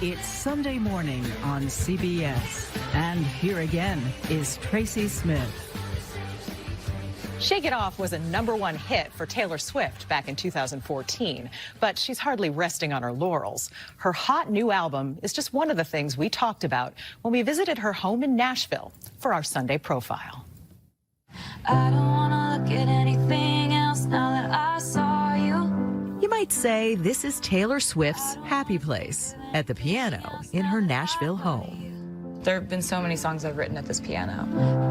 It's Sunday morning on CBS, and here again is Tracy Smith. Shake It Off was a #1 hit for Taylor Swift back in 2014, but she's hardly resting on her laurels. Her hot new album is just one of the things we talked about when we visited her home in Nashville for our Sunday profile. I don't wanna look at anything else now that I saw you. You might say this is Taylor Swift's happy place, at the piano in her Nashville home. There have been so many songs I've written at this piano.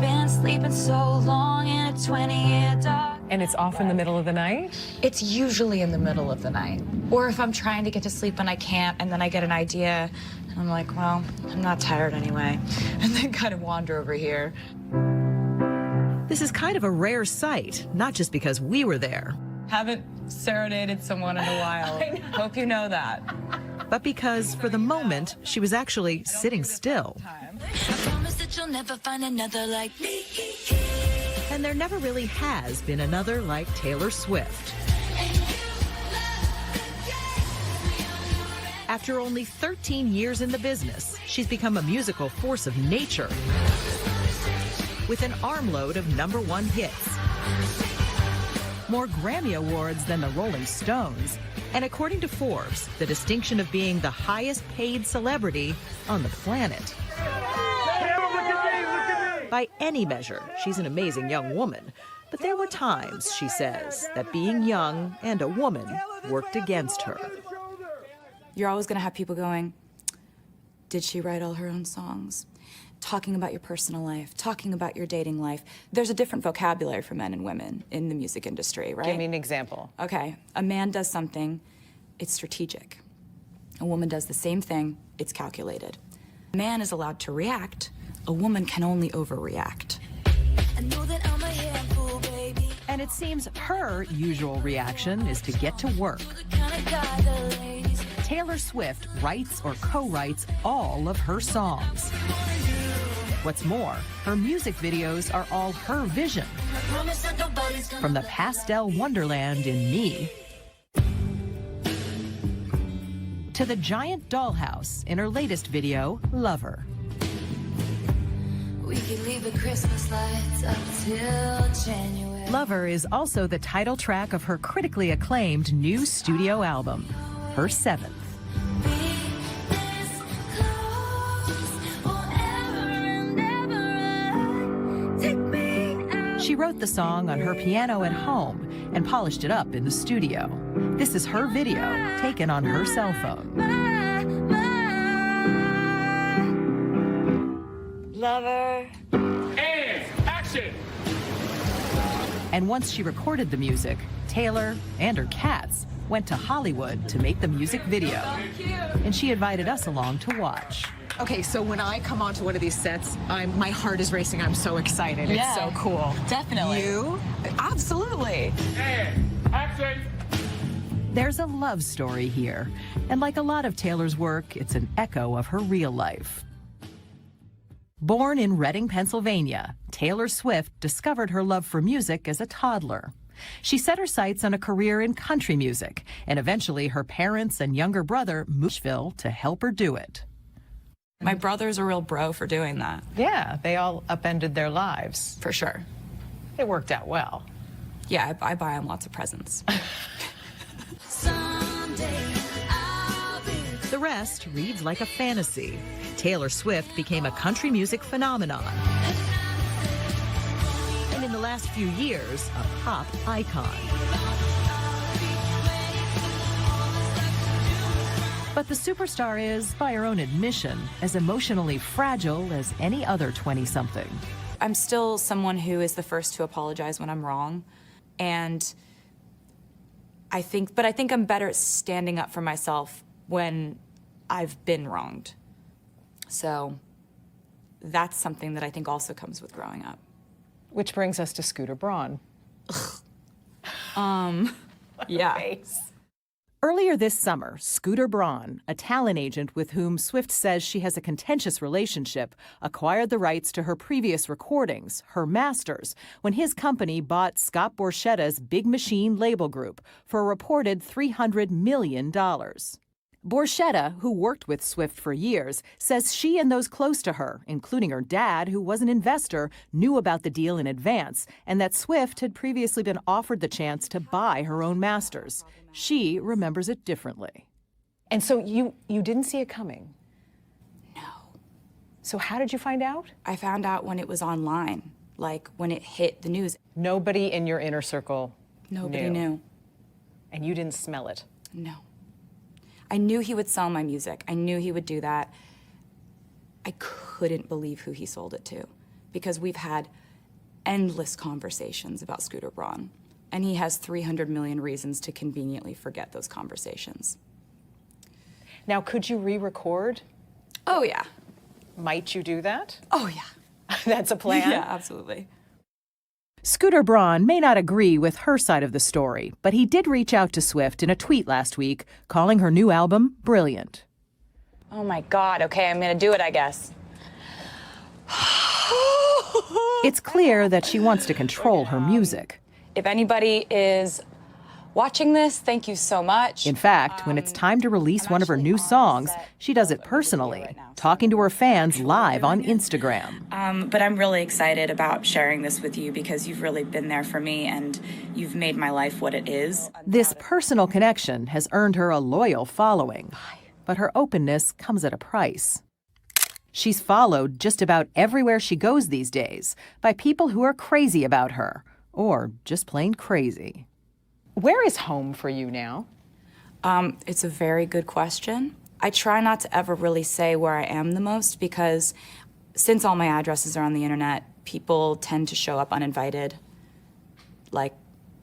Been sleeping so long in a 20-year dark. And it's off in the middle of the night? It's usually in the middle of the night. Or if I'm trying to get to sleep and I can't, and then I get an idea, and I'm like, well, I'm not tired anyway. And then kind of wander over here. This is kind of a rare sight, not just because we were there, Haven't serenaded someone in a while. Hope you know that. but because for the moment, she was actually sitting still. I promise that you'll never find another like me. And there never really has been another like Taylor Swift. After only 13 years in the business, she's become a musical force of nature with an armload of #1 hits, more Grammy Awards than the Rolling Stones, and according to Forbes, the distinction of being the highest paid celebrity on the planet. By any measure, she's an amazing young woman, but there were times, she says, that being young and a woman worked against her. You're always going to have people going, did she write all her own songs? Talking about your personal life, talking about your dating life. There's a different vocabulary for men and women in the music industry, right? Give me an example. Okay, a man does something, it's strategic. A woman does the same thing, it's calculated. A man is allowed to react, a woman can only overreact. I know that I'm a handful, baby. And it seems her usual reaction is to get to work. The kind of guy the ladies Taylor Swift writes or co-writes all of her songs. What's more, her music videos are all her vision, promise that nobody's gonna from the pastel wonderland in Me to the giant dollhouse in her latest video, Lover. We could leave the Christmas lights up till January. Lover is also the title track of her critically acclaimed new studio album, her 7th. Be this close forever and ever. Take me out. She wrote the song on her piano at home and polished it up in the studio. This is her video, taken on her cell phone. Lover. And action! And once she recorded the music, Taylor and her cats went to Hollywood to make the music video. And she invited us along to watch. Okay, so when I come onto one of these sets, my heart is racing. I'm so excited. Yeah. It's so cool. Definitely. You? Absolutely. And action! There's a love story here. And like a lot of Taylor's work, it's an echo of her real life. Born in Reading, Pennsylvania, Taylor Swift discovered her love for music as a toddler. She set her sights on a career in country music, and eventually her parents and younger brother moved to Nashville to help her do it. My brother's a real bro for doing that, Yeah, they all upended their lives. for sure. It worked out well. Yeah, I buy him lots of presents. Someday I'll be The rest reads like a fantasy. Taylor Swift became a country music phenomenon. And in the last few years, a pop icon. But the superstar is, by her own admission, as emotionally fragile as any other 20-something. I'm still someone who is the first to apologize when I'm wrong. And I think I'm better at standing up for myself when I've been wronged. So that's something that I think also comes with growing up. Which brings us to Scooter Braun. Yeah. Earlier this summer, Scooter Braun, a talent agent with whom Swift says she has a contentious relationship, acquired the rights to her previous recordings, her masters, when his company bought Scott Borchetta's Big Machine label group for a reported $300 million. Borchetta, who worked with Swift for years, says she and those close to her, including her dad, who was an investor, knew about the deal in advance, and that Swift had previously been offered the chance to buy her own masters. She remembers it differently. And so you didn't see it coming? No. So how did you find out? I found out when it was online, like when it hit the news. Nobody in your inner circle Nobody knew. And you didn't smell it? No. I knew he would sell my music. I knew he would do that. I couldn't believe who he sold it to, because we've had endless conversations about Scooter Braun, and he has 300 million reasons to conveniently forget those conversations. Now, could you re-record? Oh, yeah. Might you do that? Oh, yeah. That's a plan? Yeah, absolutely. Scooter Braun may not agree with her side of the story, but he did reach out to Swift in a tweet last week, calling her new album brilliant. Oh my God, okay, I'm gonna do it, I guess. It's clear that she wants to control her music. If anybody is watching this, thank you so much. In fact, when it's time to release one of her new songs, she does it personally, talking to her fans live on Instagram. But I'm really excited about sharing this with you because you've really been there for me and you've made my life what it is. This personal connection has earned her a loyal following, but her openness comes at a price. She's followed just about everywhere she goes these days by people who are crazy about her, or just plain crazy. Where is home for you now? It's a very good question. I try not to ever really say where I am the most because since all my addresses are on the internet, people tend to show up uninvited. Like,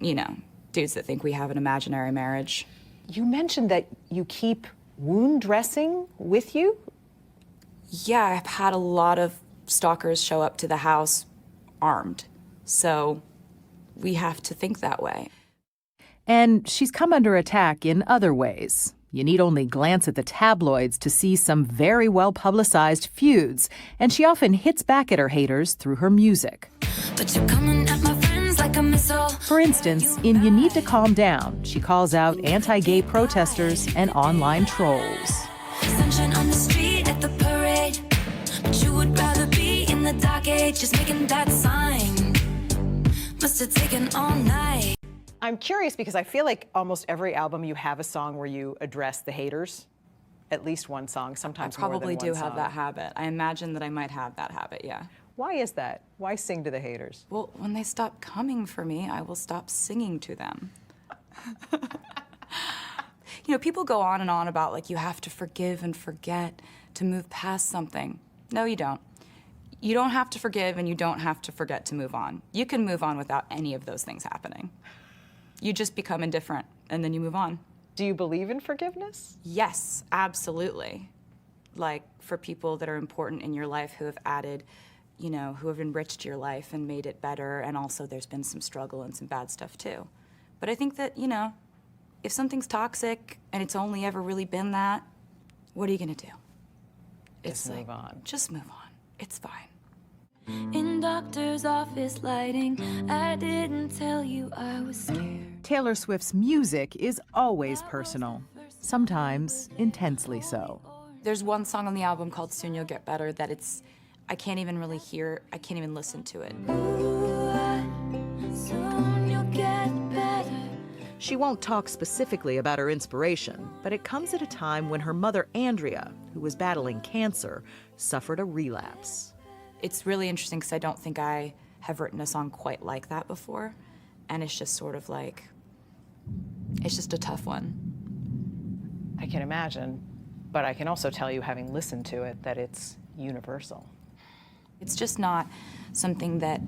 you know, dudes that think we have an imaginary marriage. You mentioned that you keep wound dressing with you? Yeah, I've had a lot of stalkers show up to the house armed. So we have to think that way. And she's come under attack in other ways. You need only glance at the tabloids to see some very well-publicized feuds, and she often hits back at her haters through her music. But you're coming at my friends like a missile. For instance, in You Need to Calm Down, she calls out anti-gay protesters and online trolls. Sunshine on the street at the parade. But you would rather be in the dark age, just making that sign. Must have taken all night. I'm curious because I feel like almost every album you have a song where you address the haters. At least one song, sometimes more than one song. I probably do have that habit. I imagine that I might have that habit, yeah. Why is that? Why sing to the haters? Well, when they stop coming for me, I will stop singing to them. You know, people go on and on about, like, you have to forgive and forget to move past something. No, you don't. You don't have to forgive and you don't have to forget to move on. You can move on without any of those things happening. You just become indifferent and then you move on. Do you believe in forgiveness? Yes, absolutely. Like, for people that are important in your life who have added, you know, who have enriched your life and made it better, and also there's been some struggle and some bad stuff too. But I think that, you know, if something's toxic and it's only ever really been that, what are you gonna do? Just move on. Just move on. It's fine. In doctor's office lighting, I didn't tell you I was scared. Taylor Swift's music is always personal, sometimes intensely so. There's one song on the album called Soon You'll Get Better that I can't even really hear, I can't even listen to it. Soon you'll get better. She won't talk specifically about her inspiration, but it comes at a time when her mother, Andrea, who was battling cancer, suffered a relapse. It's really interesting because I don't think I have written a song quite like that before. And it's just sort of like, it's just a tough one. I can imagine, but I can also tell you, having listened to it, that it's universal. It's just not something that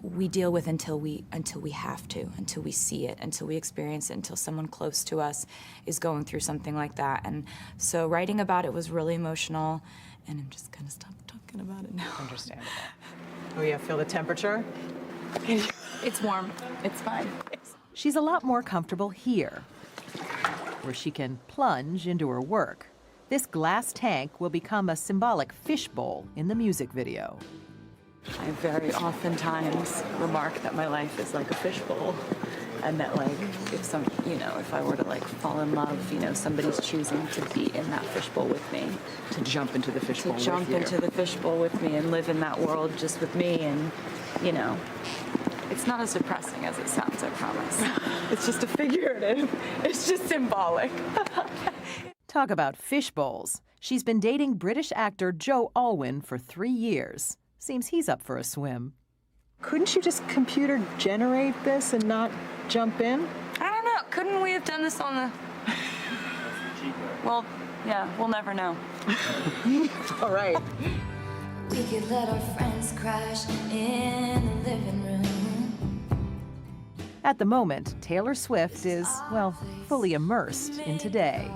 we deal with until we have to, until we see it, until we experience it, until someone close to us is going through something like that. And so writing about it was really emotional, and I'm just gonna stop talking about it now. Understandable. Oh yeah, feel the temperature? It's warm, it's fine. She's a lot more comfortable here, where she can plunge into her work. This glass tank will become a symbolic fishbowl in the music video. I very oftentimes remark that my life is like a fishbowl, And that like, if I were to like fall in love, somebody's choosing to be in that fishbowl with me. To jump into the fishbowl To jump into the fishbowl with me and live in that world just with me, and it's not as depressing as it sounds, I promise. It's just a figurative. It's just symbolic. Talk about fishbowls. She's been dating British actor Joe Alwyn for 3 years. Seems he's up for a swim. Couldn't you just computer generate this and not jump in? I don't know. Couldn't we have done this on the... Well, yeah, we'll never know. All right. We could let our friends crash in the living room. At the moment, Taylor Swift is, well, fully immersed in today.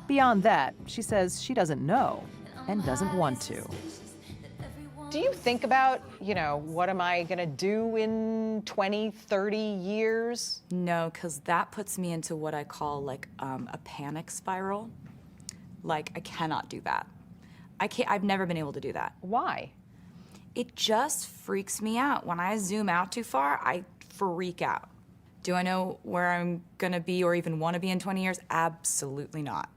Beyond that, she says she doesn't know and doesn't want to. Do you think about, what am I going to do in 20, 30 years? No, because that puts me into what I call like a panic spiral. Like, I cannot do that. I've never been able to do that. Why? It just freaks me out. When I zoom out too far, I freak out. Do I know where I'm gonna be or even wanna be in 20 years? Absolutely not.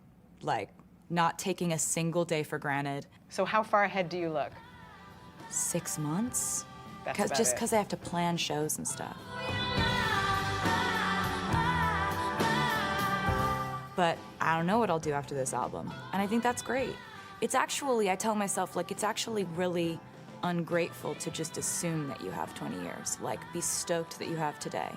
Like, not taking a single day for granted. So how far ahead do you look? 6 months? That's about Just it. because I have to plan shows and stuff. But I don't know what I'll do after this album. And I think that's great. It's actually, I tell myself, like, it's actually really ungrateful to just assume that you have 20 years. Like, be stoked that you have today.